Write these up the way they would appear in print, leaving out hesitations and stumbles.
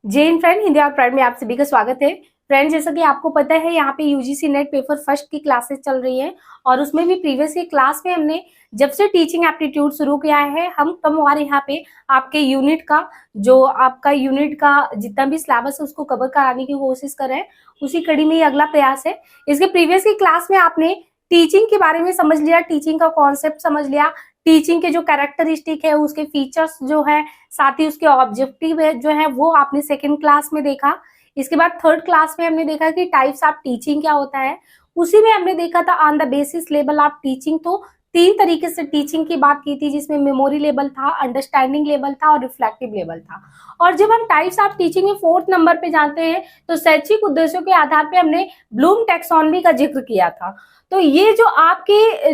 Jain friend Hindi और pride में आप सभी का स्वागत है। फ्रेंड, जैसा कि आपको पता है यहाँ पे यूजीसी नेट पेपर फर्स्ट की क्लासेस चल रही है और उसमें भी प्रीवियस की क्लास में हमने जब से टीचिंग एप्टीट्यूड शुरू किया है हम कम बार यहाँ पे आपके यूनिट का जितना भी सिलेबस है उसको कवर कराने की कोशिश कर रहे हैं। उसी कड़ी में ये अगला प्रयास है। इसके प्रीवियस की क्लास में आपने टीचिंग के बारे में समझ लिया, टीचिंग का कॉन्सेप्ट समझ लिया, टीचिंग के जो कैरेक्टरिस्टिक है उसके फीचर्स जो है, साथ ही उसके ऑब्जेक्टिव है जो है वो आपने सेकंड क्लास में देखा। इसके बाद थर्ड क्लास में हमने देखा कि टाइप्स ऑफ टीचिंग क्या होता है। उसी में हमने देखा था on the basis level of teaching. तो तीन तरीके से टीचिंग की बात की थी, जिसमें मेमोरी लेवल था, अंडरस्टैंडिंग लेवल था और रिफ्लेक्टिव लेवल था। और जब हम टाइप्स ऑफ टीचिंग में फोर्थ नंबर पे जाते हैं तो शैक्षिक उद्देश्यों के आधार पे हमने ब्लूम टैक्सोनॉमी का जिक्र किया था। तो ये जो आपके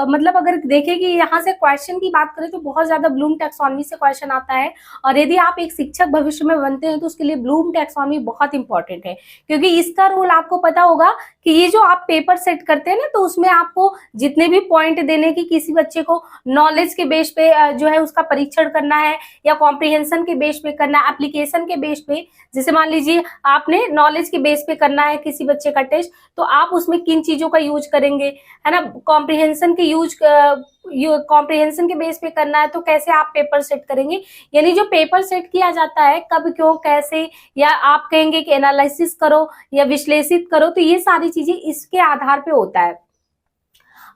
मतलब अगर देखें कि यहाँ से क्वेश्चन की बात करें तो बहुत ज्यादा ब्लूम टैक्सोनॉमी से क्वेश्चन आता है। और यदि आप एक शिक्षक भविष्य में बनते हैं तो उसके लिए ब्लूम टैक्सोनॉमी बहुत इंपॉर्टेंट है, क्योंकि इसका रोल आपको पता होगा कि ये जो आप पेपर सेट करते हैं ना, तो उसमें आपको जितने भी पॉइंट देने की, किसी बच्चे को नॉलेज के बेस पे जो है उसका परीक्षण करना है या कॉम्प्रिहेंशन के बेस पे करना है, एप्लीकेशन के बेस पे। जैसे मान लीजिए आपने नॉलेज के बेस पे करना है किसी बच्चे का टेस्ट, तो आप उसमें किन चीजों का यूज करेंगे, है ना। कॉम्प्रिहेंशन के बेस पे करना है तो कैसे आप पेपर सेट करेंगे, यानी जो पेपर सेट किया जाता है कब, क्यों, कैसे, या आप कहेंगे कि एनालिसिस करो या विश्लेषित करो, तो ये सारी चीजें इसके आधार पे होता है।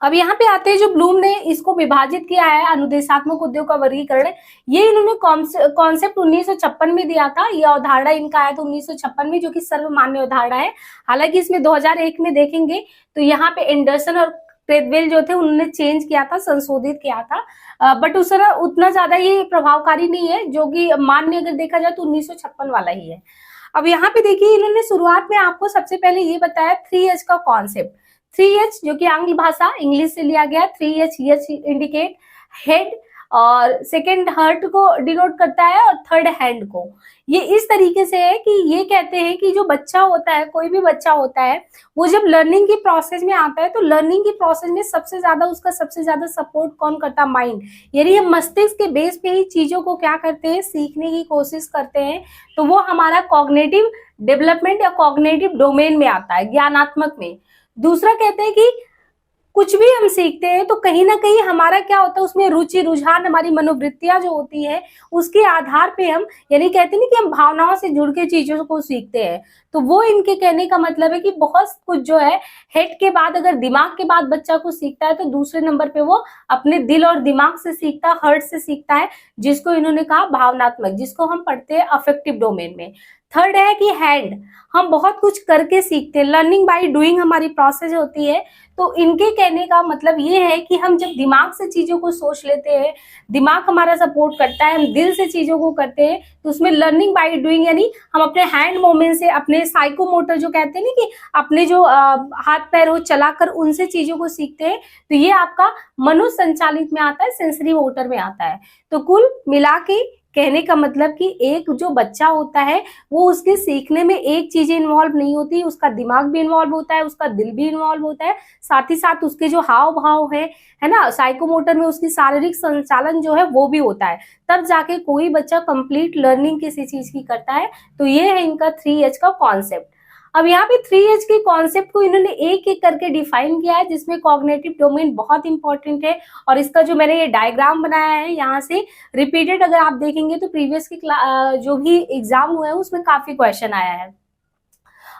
अब यहाँ पे आते हैं, जो ब्लूम ने इसको विभाजित किया है अनुदेशात्मक उद्योग का वर्गीकरण, ये इन्होंने कॉन्सेप्ट 1956 में दिया था। ये अवधारणा इनका आया था 1956 में, जो कि सर्वमान्य अवधारणा है। हालांकि इसमें 2001 में देखेंगे तो यहाँ पे एंडरसन और क्रेथवेल जो थे उन्होंने चेंज किया था, संशोधित किया था, बट उस तरह उतना ज्यादा ये प्रभावकारी नहीं है, जो कि मान्य अगर देखा जाए तो 1956 वाला ही है। अब यहाँ पे देखिए, इन्होंने शुरुआत में आपको सबसे पहले ये बताया 3H का कॉन्सेप्ट। 3H जो कि आंग्ल भाषा इंग्लिश से लिया गया। 3H इंडिकेट हेड, और सेकंड हर्ट को डिनोट करता है, और थर्ड हैंड को। ये इस तरीके से है कि ये कहते हैं कि जो बच्चा होता है, कोई भी बच्चा होता है, वो जब लर्निंग की प्रोसेस में आता है तो लर्निंग की प्रोसेस में सबसे ज्यादा सपोर्ट कौन करता है? माइंड। यानी हम मस्तिष्क के बेस पे ही चीजों को क्या करते हैं, सीखने की कोशिश करते हैं। तो वो हमारा कॉग्निटिव डेवलपमेंट या कॉग्निटिव डोमेन में आता है, ज्ञानात्मक में। दूसरा कहते हैं कि कुछ भी हम सीखते हैं तो कहीं ना कहीं हमारा क्या होता है, उसमें रुचि, रुझान, हमारी मनोवृत्तियां जो होती है उसके आधार पे हम, यानी कहते हैं ना कि हम भावनाओं से जुड़ के चीजों को सीखते हैं। तो वो इनके कहने का मतलब है कि बहुत कुछ जो है, हेड के बाद अगर दिमाग के बाद बच्चा कुछ सीखता है तो दूसरे नंबर पे वो अपने दिल और दिमाग से सीखता है, हर्ट से सीखता है, जिसको इन्होंने कहा भावनात्मक, जिसको हम पढ़ते हैं अफेक्टिव डोमेन में। थर्ड है कि हैंड, हम बहुत कुछ करके सीखते हैं, लर्निंग बाय डूइंग हमारी प्रोसेस होती है। तो इनके कहने का मतलब ये है कि हम जब दिमाग से चीजों को सोच लेते हैं, दिमाग हमारा सपोर्ट करता है, हम दिल से चीजों को करते हैं, तो उसमें लर्निंग बाय डूइंग, यानी हम अपने हैंड मूवमेंट से, अपने साइकोमोटर जो कहते हैं ना कि अपने जो हाथ पैर हो चलाकर उनसे चीजों को सीखते हैं, तो ये आपका मनोसंचालित में आता है, सेंसरी मोटर में आता है। तो कुल मिला के कहने का मतलब कि एक जो बच्चा होता है वो उसके सीखने में एक चीज इन्वॉल्व नहीं होती, उसका दिमाग भी इन्वॉल्व होता है, उसका दिल भी इन्वॉल्व होता है, साथ ही साथ उसके जो हाव भाव है ना, साइकोमोटर में उसकी शारीरिक संचालन जो है वो भी होता है। तब जाके कोई बच्चा कंप्लीट लर्निंग किसी चीज की करता है। तो ये है इनका 3H का कॉन्सेप्ट। अब यहाँ पे 3H के कॉन्सेप्ट को इन्होंने एक एक करके डिफाइन किया है, जिसमें कॉग्निटिव डोमेन बहुत इंपॉर्टेंट है। और इसका जो मैंने ये डायग्राम बनाया है, यहाँ से रिपीटेड अगर आप देखेंगे तो प्रीवियस की जो भी एग्जाम हुआ है उसमें काफी क्वेश्चन आया है।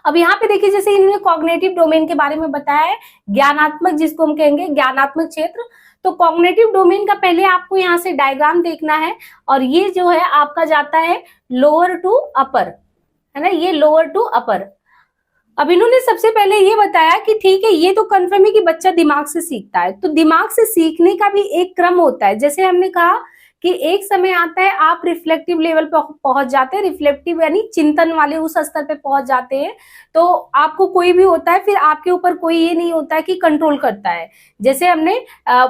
अब यहाँ पे देखिए, जैसे इन्होंने कॉग्निटिव डोमेन के बारे में बताया है, ज्ञानात्मक, जिसको हम कहेंगे ज्ञानात्मक क्षेत्र। तो कॉग्निटिव डोमेन का पहले आपको यहाँ से डायग्राम देखना है, और ये जो है आपका जाता है लोअर टू अपर, है ना, ये लोअर टू अपर। अब इन्होंने सबसे पहले ये बताया कि ठीक है, ये तो कंफर्म है कि बच्चा दिमाग से सीखता है। तो दिमाग से सीखने का भी एक क्रम होता है। जैसे हमने कहा कि एक समय आता है आप रिफ्लेक्टिव लेवल पे पहुंच जाते हैं, रिफ्लेक्टिव यानी चिंतन वाले उस स्तर पे पहुंच जाते हैं। तो आपको कोई भी होता है, फिर आपके ऊपर कोई ये नहीं होता है कि कंट्रोल करता है। जैसे हमने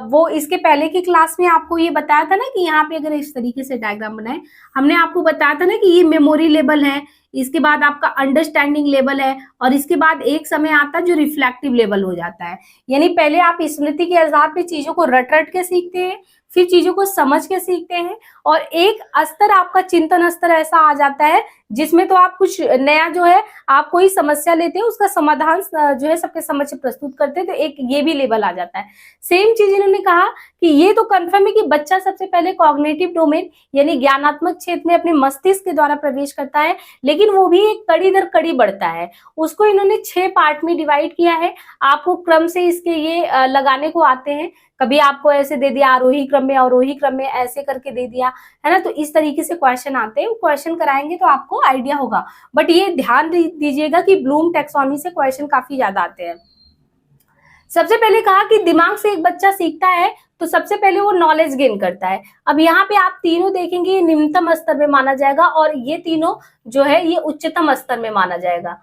वो इसके पहले की क्लास में आपको ये बताया था ना कि यहाँ पे अगर इस तरीके से डायग्राम बनाए, हमने आपको बताया था ना कि ये मेमोरी लेवल है, इसके बाद आपका अंडरस्टैंडिंग लेवल है, और इसके बाद एक समय आता है जो रिफ्लेक्टिव लेवल हो जाता है। यानी पहले आप स्मृति के आधार पे चीजों को रट रट के सीखते हैं, फिर चीजों को समझ के सीखते हैं, और एक स्तर आपका चिंतन स्तर ऐसा आ जाता है जिसमें तो आप कुछ नया जो है आप कोई समस्या लेते हैं उसका समाधान जो है सबके समक्ष प्रस्तुत करते हैं, तो एक ये भी लेबल आ जाता है। सेम चीज इन्होंने कहा कि ये तो कंफर्म है कि बच्चा सबसे पहले कॉग्निटिव डोमेन यानी ज्ञानात्मक क्षेत्र में अपने मस्तिष्क के द्वारा प्रवेश करता है, लेकिन वो भी एक कड़ी दर कड़ी बढ़ता है। उसको इन्होंने 6 पार्ट में डिवाइड किया है। आपको क्रम से इसके ये लगाने को आते हैं, कभी आपको ऐसे दे दिया आरोही क्रम में, अवरोही क्रम में, ऐसे करके दे दिया है ना, तो इस तरीके से क्वेश्चन आते हैं। क्वेश्चन कराएंगे तो आपको आइडिया होगा, बट ये ध्यान दीजिएगा कि ब्लूम टैक्सोनॉमी से क्वेश्चन काफी ज्यादा आते हैं। सबसे पहले कहा कि दिमाग से एक बच्चा सीखता है तो सबसे पहले वो नॉलेज गेन करता है। अब यहाँ पे आप तीनों देखेंगे ये निम्नतम स्तर में माना जाएगा और ये तीनों जो है ये उच्चतम स्तर में माना जाएगा।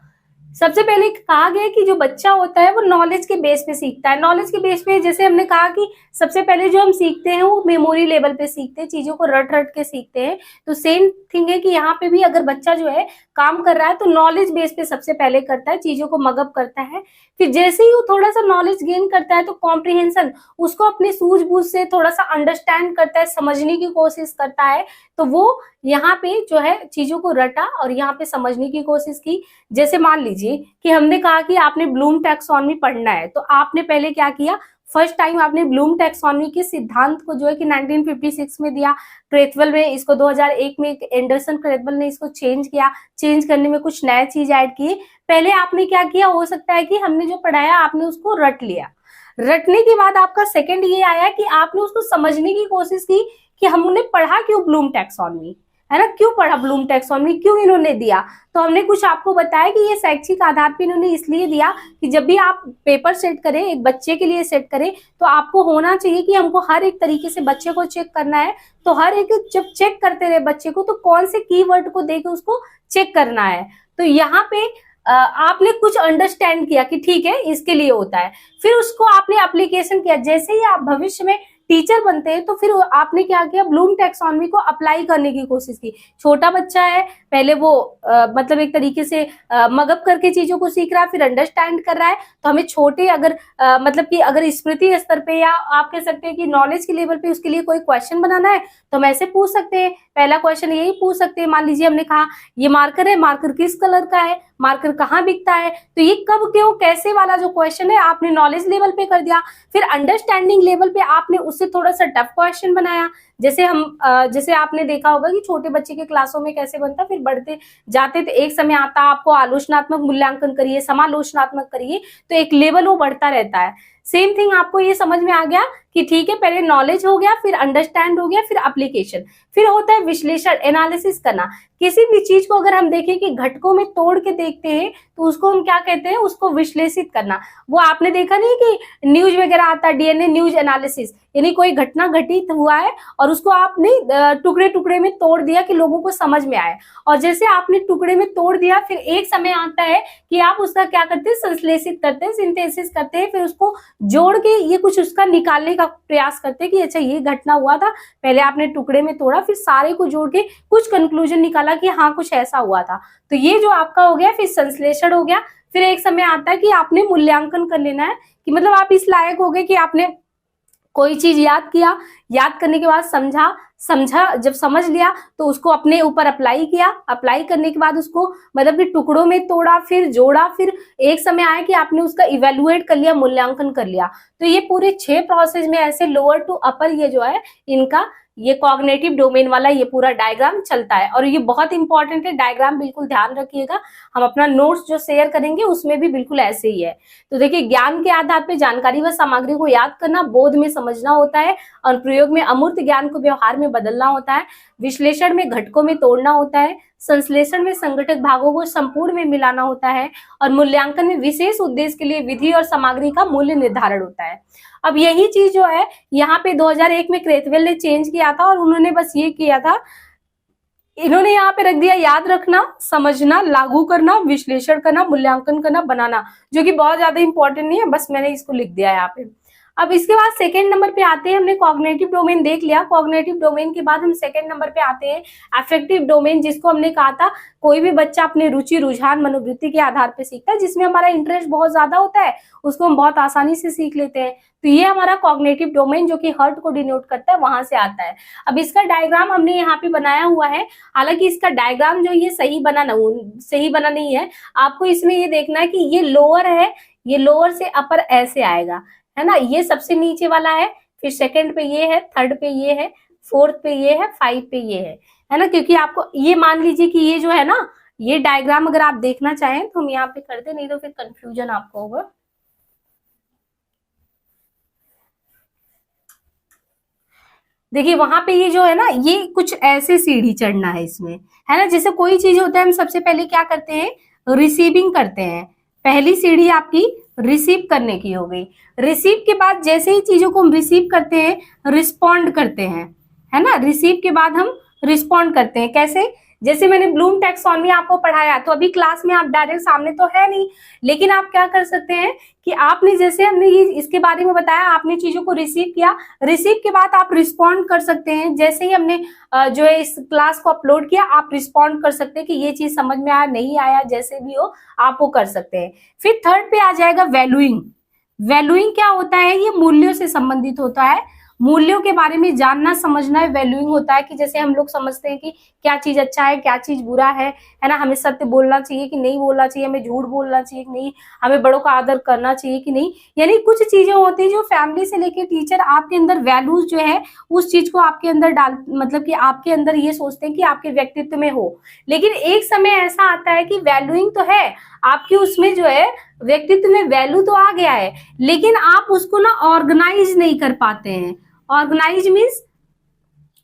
सबसे पहले कहा गया कि जो बच्चा होता है वो नॉलेज के बेस पे सीखता है। नॉलेज के बेस पे जैसे हमने कहा कि सबसे पहले जो हम सीखते हैं वो मेमोरी लेवल पे सीखते हैं, चीजों को रट रट के सीखते हैं। तो सेम थिंग है कि यहाँ पे भी अगर बच्चा जो है काम कर रहा है तो नॉलेज बेस पे सबसे पहले करता है, चीजों को मगअप करता है। फिर जैसे ही वो थोड़ा सा नॉलेज गेन करता है तो कॉम्प्रिहेंशन, उसको अपनी सूझबूझ से थोड़ा सा अंडरस्टैंड करता है, समझने की कोशिश करता है। तो वो यहाँ पे जो है चीजों को रटा और यहाँ पे समझने की कोशिश की। जैसे मान लीजिए कि हमने कहा कि आपने ब्लूम टैक्सोनॉमी पढ़ना है, तो आपने पहले क्या किया, फर्स्ट टाइम आपने ब्लूम टैक्सोनॉमी के सिद्धांत को जो है कि 1956 में दिया, क्रेथवेल में इसको 2001 में एंडरसन क्रेथवेल ने इसको चेंज किया, चेंज करने में कुछ नया चीज ऐड की। पहले आपने क्या किया, हो सकता है कि हमने जो पढ़ाया आपने उसको रट लिया, रटने के बाद आपका सेकंड ये आया कि आपने उसको समझने की कोशिश की कि हमने पढ़ा क्यों ब्लूम टैक्सोनॉमी, है ना, क्यों पढ़ा ब्लूम टैक्सोनॉमी, क्यों इन्होंने दिया। तो हमने कुछ आपको बताया कि ये शैक्षिक आधार पे इन्होंने इसलिए दिया कि जब भी आप पेपर सेट करें, एक बच्चे के लिए सेट करें, तो आपको होना चाहिए कि हमको हर एक तरीके से बच्चे को चेक करना है। तो हर एक जब चेक करते रहे बच्चे को, तो कौन से कीवर्ड को देके उसको चेक करना है। तो यहाँ पे आपने कुछ अंडरस्टैंड किया कि ठीक है इसके लिए होता है, फिर उसको आपने एप्लीकेशन किया। जैसे ही आप भविष्य में टीचर बनते हैं तो फिर आपने क्या किया, ब्लूम टैक्सोनॉमी को अप्लाई करने की कोशिश की। छोटा बच्चा है, पहले वो मतलब एक तरीके से मगअप करके चीजों को सीख रहा है, फिर अंडरस्टैंड कर रहा है। तो हमें छोटे अगर मतलब कि अगर स्मृति स्तर पे या आप कह सकते हैं कि नॉलेज के लेवल पे उसके लिए कोई क्वेश्चन बनाना है तो हम ऐसे पूछ सकते हैं। पहला क्वेश्चन यही पूछ सकते हैं, मान लीजिए हमने कहा ये मार्कर है, मार्कर किस कलर का है, मार्कर कहाँ बिकता है, तो ये कब क्यों कैसे वाला जो क्वेश्चन है आपने नॉलेज लेवल पे कर दिया। फिर अंडरस्टैंडिंग लेवल पे आपने उससे थोड़ा सा टफ क्वेश्चन बनाया। जैसे आपने देखा होगा कि छोटे बच्चे के क्लासों में कैसे बनता, फिर बढ़ते जाते तो एक समय आता आपको आलोचनात्मक मूल्यांकन करिए, समालोचनात्मक करिए, तो एक लेवल वो बढ़ता रहता है। सेम थिंग आपको ये समझ में आ गया कि ठीक है, पहले नॉलेज हो गया, फिर अंडरस्टैंड हो गया, फिर एप्लीकेशन, फिर होता है विश्लेषण, एनालिसिस करना। किसी भी चीज को अगर हम देखें कि घटकों में तोड़ के देखते हैं तो उसको हम क्या कहते हैं, उसको विश्लेषित करना। वो आपने देखा नहीं कि न्यूज वगैरह आता है, डीएनए न्यूज एनालिसिस, यानी कोई घटना घटित हुआ है और उसको आपने टुकड़े टुकड़े में तोड़ दिया कि लोगों को समझ में आए। और जैसे आपने टुकड़े में तोड़ दिया, फिर एक समय आता है कि आप उसका क्या करते हैं, संश्लेषित करते हैं, सिंथेसिस करते हैं, फिर उसको जोड़ के ये कुछ उसका निकालने का प्रयास करते हैं कि अच्छा ये घटना हुआ था, पहले आपने टुकड़े में तोड़ा, फिर सारे को जोड़ के कुछ कंक्लूजन निकाला कि हाँ कुछ ऐसा हुआ था। तो ये जो आपका हो गया, फिर संश्लेषण हो गया। फिर एक समय आता है कि आपने मूल्यांकन कर लेना है कि मतलब आप इस लायक हो गए कि आपने कोई चीज याद किया, याद करने के बाद समझा, जब समझ लिया तो उसको अपने ऊपर अप्लाई किया, अप्लाई करने के बाद उसको मतलब कि टुकड़ों में तोड़ा, फिर जोड़ा, फिर एक समय आया कि आपने उसका इवेलुएट कर लिया, मूल्यांकन कर लिया। तो ये पूरे 6 प्रोसेस में ऐसे लोअर टू अपर ये जो है इनका ये कॉग्निटिव डोमेन वाला ये पूरा डायग्राम चलता है। और ये बहुत इंपॉर्टेंट है, डायग्राम बिल्कुल ध्यान रखिएगा। हम अपना नोट्स जो शेयर करेंगे उसमें भी बिल्कुल ऐसे ही है। तो देखिए, ज्ञान के आधार पे जानकारी व सामग्री को याद करना, बोध में समझना होता है, और प्रयोग में अमूर्त ज्ञान को व्यवहार में बदलना होता है, विश्लेषण में घटकों में तोड़ना होता है, संश्लेषण में संगठित भागों को संपूर्ण में मिलाना होता है, और मूल्यांकन में विशेष उद्देश्य के लिए विधि और सामग्री का मूल्य निर्धारण होता है। अब यही चीज जो है यहाँ पे 2001 में क्रेथवेल ने चेंज किया था, और उन्होंने बस ये किया था, इन्होंने यहाँ पे रख दिया याद रखना, समझना, लागू करना, विश्लेषण करना, मूल्यांकन करना, बनाना, जो कि बहुत ज्यादा इंपॉर्टेंट नहीं है, बस मैंने इसको लिख दिया यहाँ पे। अब इसके बाद सेकेंड नंबर पे आते हैं, हमने कॉग्निटिव डोमेन देख लिया। कॉग्निटिव डोमेन के बाद हम सेकेंड नंबर पे आते हैं अफेक्टिव डोमेन, जिसको हमने कहा था कोई भी बच्चा अपने रुचि, रुझान, मनोवृत्ति के आधार पे सीखता है, जिसमें हमारा इंटरेस्ट बहुत ज्यादा होता है उसको हम बहुत आसानी से सीख लेते हैं। तो ये हमारा कॉग्निटिव डोमेन जो कि हर्ट को डिनोट करता है, वहां से आता है। अब इसका डायग्राम हमने यहाँ पे बनाया हुआ है, हालांकि इसका डायग्राम जो ये सही बना नहीं है। आपको इसमें ये देखना है कि ये लोअर है, ये लोअर से अपर ऐसे आएगा, है ना। ये सबसे नीचे वाला है, फिर सेकंड पे ये है, थर्ड पे ये है, फोर्थ पे ये है, 5 पे ये है ना। क्योंकि आपको ये मान लीजिए कि ये जो है ना, ये डायग्राम अगर आप देखना चाहें तो हम यहाँ पे करते, नहीं तो फिर कंफ्यूजन आपको होगा। देखिए वहां पे ये जो है ना, ये कुछ ऐसे सीढ़ी चढ़ना है इसमें, है ना। जैसे कोई चीज होता है हम सबसे पहले क्या करते हैं, रिसीविंग करते हैं। पहली सीढ़ी आपकी रिसीव करने की हो गई। रिसीव के बाद जैसे ही चीजों को हम रिसीव करते हैं, रिस्पॉन्ड करते हैं, है ना। रिसीव के बाद हम रिस्पॉन्ड करते हैं, कैसे, जैसे मैंने ब्लूम टैक्सोनॉमी आपको पढ़ाया, तो अभी क्लास में आप डायरेक्ट सामने तो है नहीं, लेकिन आप क्या कर सकते हैं कि आपने, जैसे हमने ये इसके बारे में बताया, आपने चीजों को रिसीव किया, रिसीव के बाद आप रिस्पॉन्ड कर सकते हैं। जैसे ही हमने जो है इस क्लास को अपलोड किया, आप रिस्पॉन्ड कर सकते हैं कि ये चीज समझ में आया, नहीं आया, जैसे भी हो आप वो कर सकते हैं। फिर थर्ड पे आ जाएगा वैल्यूइंग। वैल्यूइंग क्या होता है, ये मूल्यों से संबंधित होता है। मूल्यों के बारे में जानना समझना है वैल्यूइंग होता है। कि जैसे हम लोग समझते हैं कि क्या चीज अच्छा है, क्या चीज बुरा है ना, हमें सत्य बोलना चाहिए कि नहीं बोलना चाहिए, हमें झूठ बोलना चाहिए कि नहीं, हमें बड़ों का आदर करना चाहिए कि नहीं। यानी कुछ चीजें होती है जो फैमिली से लेके टीचर आपके अंदर वैल्यूज जो है उस चीज को आपके अंदर डाल, मतलब कि आपके अंदर ये सोचते हैं कि आपके व्यक्तित्व में हो। लेकिन एक समय ऐसा आता है कि वैल्यूइंग तो है आपकी, उसमें जो है व्यक्तित्व में वैल्यू तो आ गया है, लेकिन आप उसको ना ऑर्गेनाइज नहीं कर पाते हैं। ऑर्गेनाइज मीन्स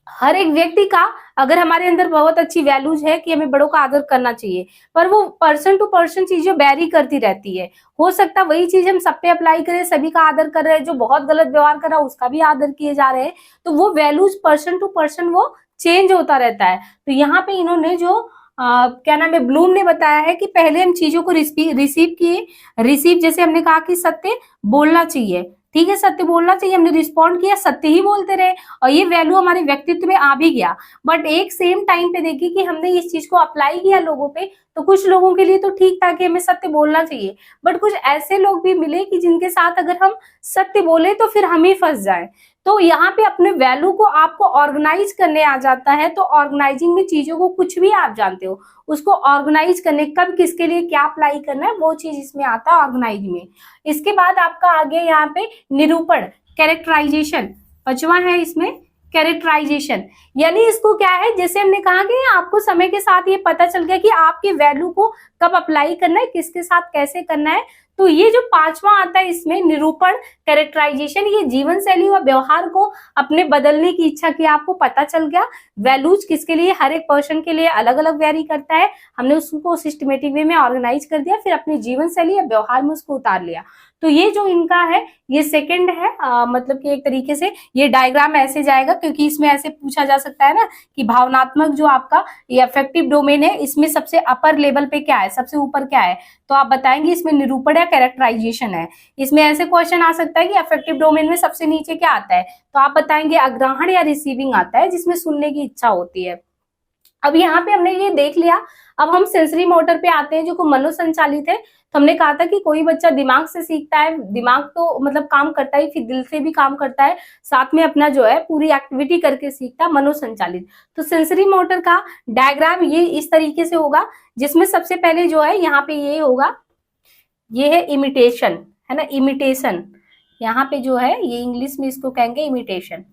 हर एक व्यक्ति का, अगर हमारे अंदर बहुत अच्छी वैल्यूज है कि हमें बड़ों का आदर करना चाहिए, पर वो पर्सन टू पर्सन चीजें वेरी करती रहती है। हो सकता है वही चीज हम सब पे अप्लाई करें, सभी का आदर कर रहे हैं, जो बहुत गलत व्यवहार कर रहा है उसका भी आदर किए जा रहे हैं। तो वो वैल्यूज पर्सन टू पर्सन वो चेंज होता रहता है। तो यहाँ पे इन्होंने जो क्या नाम है, ब्लूम ने बताया है कि पहले हम चीजों को रिसीव किए। रिसीव जैसे हमने कहा कि सत्य बोलना चाहिए, ठीक है, सत्य बोलना चाहिए, हमने रिस्पॉन्ड किया, सत्य ही बोलते रहे और ये वैल्यू हमारे व्यक्तित्व में आ भी गया। बट एक सेम टाइम पे देखिए कि हमने इस चीज को अप्लाई किया लोगों पे, तो कुछ लोगों के लिए तो ठीक था कि हमें सत्य बोलना चाहिए, बट कुछ ऐसे लोग भी मिले कि जिनके साथ अगर हम सत्य बोले तो फिर हम ही फंस जाए। तो यहाँ पे अपने वैल्यू को आपको ऑर्गेनाइज करने आ जाता है। तो ऑर्गेनाइजिंग में चीजों को कुछ भी आप जानते हो उसको ऑर्गेनाइज करने, कब किसके लिए क्या अप्लाई करना है, वो चीज इसमें आता है ऑर्गेनाइज में। इसके बाद आपका आगे यहाँ पे निरूपण, कैरेक्टराइजेशन, पांचवा है इसमें कैरेक्टराइजेशन। यानी इसको क्या है, जैसे हमने कहा कि आपको समय के साथ ये पता चल गया कि आपके वैल्यू को कब अप्लाई करना है, किसके साथ कैसे करना है। तो ये जो पांचवा आता है इसमें निरूपण, कैरेक्टराइजेशन, ये जीवन शैली व व्यवहार को अपने बदलने की इच्छा की आपको पता चल गया। वैल्यूज किसके लिए, हर एक पर्सन के लिए अलग अलग वेरी करता है, हमने उसको सिस्टमेटिक वे में ऑर्गेनाइज कर दिया, फिर अपनी जीवन शैली या व्यवहार में उसको उतार लिया। तो ये जो इनका है ये सेकंड है, मतलब कि एक तरीके से ये डायग्राम ऐसे जाएगा, क्योंकि इसमें ऐसे पूछा जा सकता है ना कि भावनात्मक जो आपका ये अफेक्टिव डोमेन है, इसमें सबसे अपर लेवल पे क्या है, सबसे ऊपर क्या है, तो आप बताएंगे इसमें निरूपण या कैरेक्टराइजेशन है। इसमें ऐसे क्वेश्चन आ सकता है कि अफेक्टिव डोमेन में सबसे नीचे क्या आता है, तो आप बताएंगे अग्रहण या रिसीविंग आता है, जिसमें सुनने की इच्छा होती है। अब यहाँ पे हमने ये देख लिया। अब हम सेंसरी मोटर पे आते हैं जो मनोसंचालित है। तो हमने कहा था कि कोई बच्चा दिमाग से सीखता है, दिमाग तो मतलब काम करता है, फिर दिल से भी काम करता है, साथ में अपना जो है पूरी एक्टिविटी करके सीखता है, मनोसंचालित। तो सेंसरी मोटर का डायग्राम ये इस तरीके से होगा, जिसमें सबसे पहले जो है यहाँ पे ये होगा, ये है इमिटेशन, है ना, इमिटेशन। यहाँ पे जो है ये इंग्लिश में इसको कहेंगे इमिटेशन।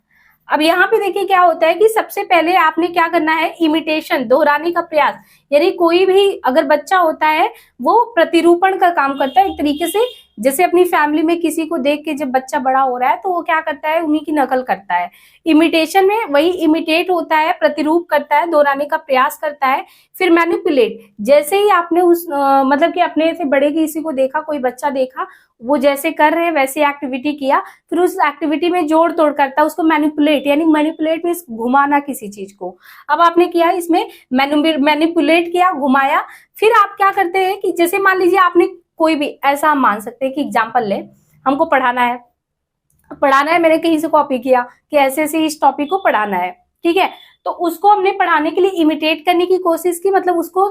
अब यहाँ पे देखिए क्या होता है कि सबसे पहले आपने क्या करना है, इमिटेशन, दोहराने का प्रयास। यानी कोई भी अगर बच्चा होता है वो प्रतिरूपण का काम करता है एक तरीके से। जैसे अपनी फैमिली में किसी को देख के जब बच्चा बड़ा हो रहा है तो वो क्या करता है, उन्हीं की नकल करता है। इमिटेशन में वही इमिटेट होता है, प्रतिरूप करता है, दोहराने का प्रयास करता है। फिर मैनिपुलेट, जैसे ही आपने उस मतलब कि अपने से बड़े किसी को देखा, कोई बच्चा देखा, वो जैसे कर रहे हैं वैसे एक्टिविटी किया, फिर उस एक्टिविटी में जोड़ तोड़ करता है, उसको मैनिपुलेट, यानी मैनिपुलेट मींस घुमाना किसी चीज को। अब आपने किया इसमें मैनिपुलेट किया, घुमाया। फिर आप क्या करते हैं कि जैसे मान लीजिए आपने कोई भी ऐसा हम मान सकते हैं कि एग्जाम्पल ले, हमको पढ़ाना है, पढ़ाना है, मैंने कहीं से कॉपी किया कि ऐसे ऐसे इस टॉपिक को पढ़ाना है, ठीक है, तो उसको हमने पढ़ाने के लिए इमिटेट करने की कोशिश की, मतलब उसको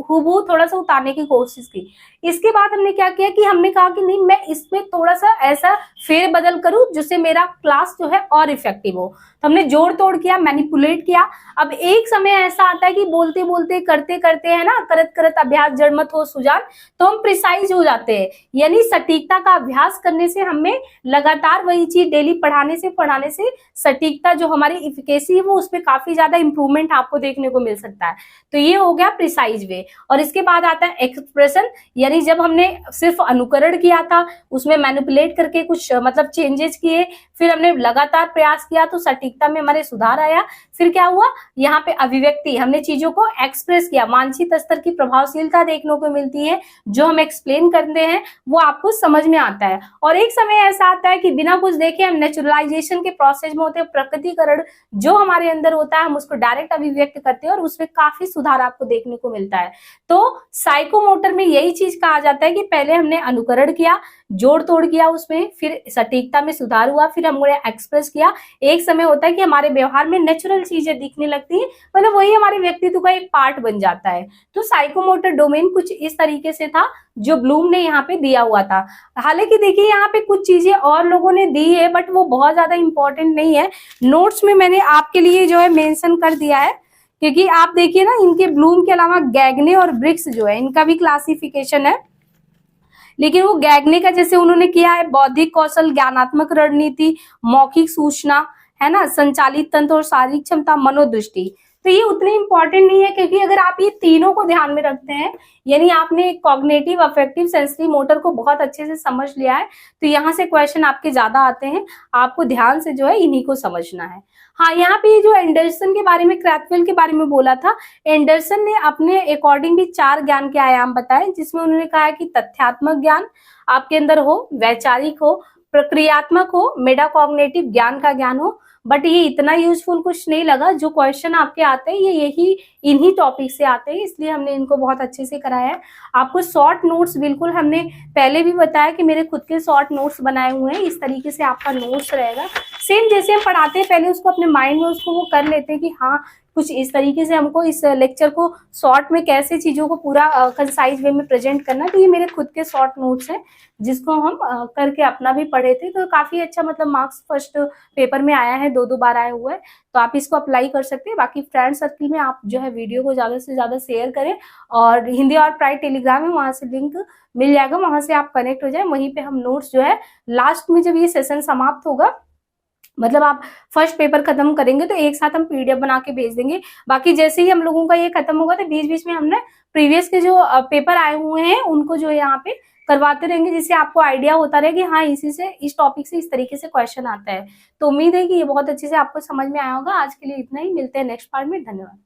हूबहू थोड़ा सा उतारने की कोशिश की। इसके बाद हमने क्या किया कि हमने कहा कि नहीं, मैं इसमें थोड़ा सा ऐसा फेर बदल करूं जिससे मेरा क्लास जो है और इफेक्टिव हो। तो हमने जोड़ तोड़ किया, मैनिपुलेट किया। अब एक समय ऐसा आता है कि बोलते बोलते करते करते है ना, करत करत अभ्यास जड़ मत हो सुजान, तो हम प्रिसाइज हो जाते हैं। यानी सटीकता का अभ्यास करने से, हमें लगातार वही चीज डेली पढ़ाने से सटीकता जो हमारी इफिकेसी है वो उसमें काफी ज्यादा इंप्रूवमेंट आपको देखने को मिल सकता है। तो ये हो गया प्रिसाइज वे। और इसके बाद आता है एक्सप्रेशन, यानी जब हमने सिर्फ अनुकरण किया था, उसमें मैनिपुलेट करके कुछ मतलब चेंजेस किए, फिर हमने लगातार प्रयास किया तो सटीकता में हमारे सुधार आया। फिर क्या हुआ, यहाँ पे अभिव्यक्ति, हमने चीजों को एक्सप्रेस किया, मानसिक स्तर की प्रभावशीलता देखने को मिलती है, जो हम एक्सप्लेन करते हैं वो आपको समझ में आता है। और एक समय ऐसा आता है कि बिना कुछ देखे हम नेचुरलाइजेशन के प्रोसेस में होते हैं, प्रकृतिकरण जो हमारे अंदर होता है हम उसको डायरेक्ट अभिव्यक्त करते हैं और उसमें काफी सुधार आपको देखने को मिलता है। तो साइकोमोटर में यही चीज कहा जाता है कि पहले हमने अनुकरण किया, जोड़ तोड़ किया उसमें, फिर सटीकता में सुधार हुआ, फिर हमने एक्सप्रेस किया। एक समय होता है कि हमारे व्यवहार में नेचुरल चीजें दिखने लगती है, मतलब वही हमारे व्यक्तित्व का एक पार्ट बन जाता है। तो साइकोमोटर डोमेन कुछ इस तरीके से था जो ब्लूम ने यहाँ पे दिया हुआ था। हालांकि देखिए यहाँ पे कुछ चीजें और लोगों ने दी है बट वो बहुत ज्यादा इंपॉर्टेंट नहीं है। नोट्स में मैंने आपके लिए जो है मेंशन कर दिया है, क्योंकि आप देखिए ना, इनके ब्लूम के अलावा गैगने और ब्रिक्स जो है इनका भी क्लासिफिकेशन है। लेकिन वो गैगने का जैसे उन्होंने किया है बौद्धिक कौशल, ज्ञानात्मक रणनीति, मौखिक सूचना, है ना, संचालित तंत्र और शारीरिक क्षमता, मनोदृष्टि, तो ये उतने इंपॉर्टेंट नहीं है, क्योंकि अगर आप ये तीनों को ध्यान में रखते हैं, यानी आपने कॉग्निटिव, अफेक्टिव, सेंसरी मोटर को बहुत अच्छे से समझ लिया है, तो यहाँ से क्वेश्चन आपके ज्यादा आते हैं। आपको ध्यान से जो है इन्हीं को समझना है। हाँ, यहाँ पे जो एंडरसन के बारे में, क्रैथवेल के बारे में बोला था, एंडरसन ने अपने अकॉर्डिंग भी 4 ज्ञान के आयाम बताए, जिसमें उन्होंने कहा कि तथ्यात्मक ज्ञान आपके अंदर हो, वैचारिक हो, प्रक्रियात्मक हो, मेटाकॉग्निटिव ज्ञान का ज्ञान हो। बट ये इतना यूजफुल कुछ नहीं लगा। जो क्वेश्चन आपके आते हैं ये यही इन्हीं टॉपिक से आते हैं, इसलिए हमने इनको बहुत अच्छे से कराया है। आपको शॉर्ट नोट्स, बिल्कुल हमने पहले भी बताया कि मेरे खुद के शॉर्ट नोट्स बनाए हुए हैं, इस तरीके से आपका नोट्स रहेगा। सेम जैसे हम पढ़ाते हैं पहले उसको अपने माइंड में उसको वो कर लेते हैं कि हाँ कुछ इस तरीके से हमको इस लेक्चर को शॉर्ट में कैसे चीजों को पूरा कंसाइज वे में प्रेजेंट करना है। तो ये मेरे खुद के शॉर्ट नोट्स हैं जिसको हम करके अपना भी पढ़े थे, तो काफी अच्छा मतलब मार्क्स फर्स्ट पेपर में आया है, 2 बार आया हुआ है। तो आप इसको अप्लाई कर सकते हैं। बाकी फ्रेंड सर्कल में आप जो है वीडियो को ज्यादा से ज्यादा शेयर करें, और हिंदी और प्राइड टेलीग्राम है, वहां से लिंक मिल जाएगा, वहां से आप कनेक्ट हो जाए। वहीं पे हम नोट्स जो है लास्ट में जब ये सेशन समाप्त होगा, मतलब आप फर्स्ट पेपर खत्म करेंगे तो एक साथ हम पीडीएफ बना के भेज देंगे। बाकी जैसे ही हम लोगों का ये खत्म होगा तो बीच बीच में हमने प्रीवियस के जो पेपर आए हुए हैं उनको जो है यहाँ पे करवाते रहेंगे, जिससे आपको आइडिया होता रहे कि हाँ इसी से, इस टॉपिक से इस तरीके से क्वेश्चन आता है। तो उम्मीद है कि ये बहुत अच्छे से आपको समझ में आया होगा। आज के लिए इतना ही, मिलते हैं नेक्स्ट पार्ट में। धन्यवाद।